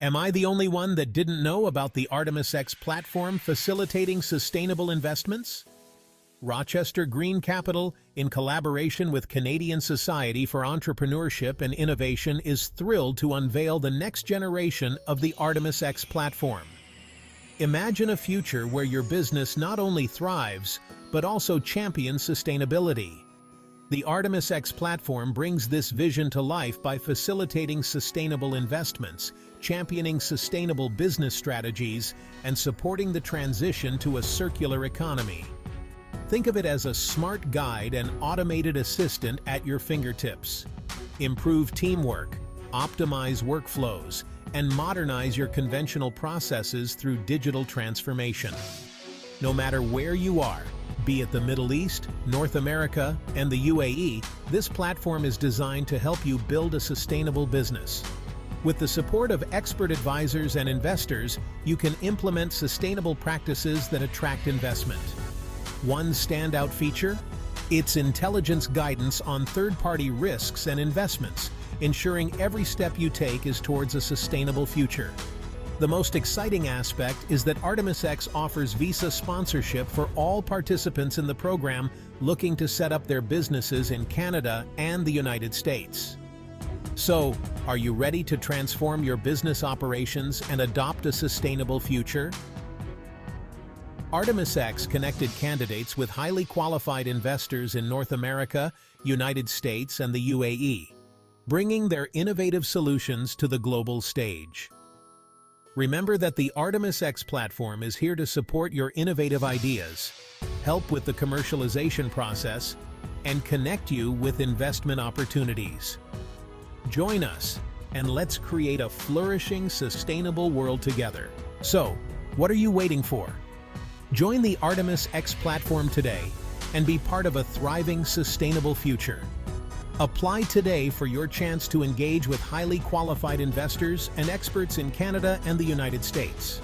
Am I the only one that didn't know about the ArtemisX platform facilitating sustainable investments? Rochester Green Capital, in collaboration with Canadian Society for Entrepreneurship and Innovation, is thrilled to unveil the next generation of the ArtemisX platform. Imagine a future where your business not only thrives, but also champions sustainability. The ArtemisX platform brings this vision to life by facilitating sustainable investments, championing sustainable business strategies, and supporting the transition to a circular economy. Think of it as a smart guide and automated assistant at your fingertips. Improve teamwork, optimize workflows, and modernize your conventional processes through digital transformation. No matter where you are, be it the Middle East, North America, and the UAE, this platform is designed to help you build a sustainable business. With the support of expert advisors and investors, you can implement sustainable practices that attract investment. One standout feature? Its intelligence guidance on third-party risks and investments, ensuring every step you take is towards a sustainable future. The most exciting aspect is that ArtemisX offers visa sponsorship for all participants in the program looking to set up their businesses in Canada and the United States. So, are you ready to transform your business operations and adopt a sustainable future? ArtemisX connected candidates with highly qualified investors in North America, United States, and the UAE, bringing their innovative solutions to the global stage. Remember that the ArtemisX platform is here to support your innovative ideas, help with the commercialization process, and connect you with investment opportunities. Join us, and let's create a flourishing, sustainable world together. So, what are you waiting for? Join the ArtemisX platform today and be part of a thriving, sustainable future. Apply today for your chance to engage with highly qualified investors and experts in Canada and the United States.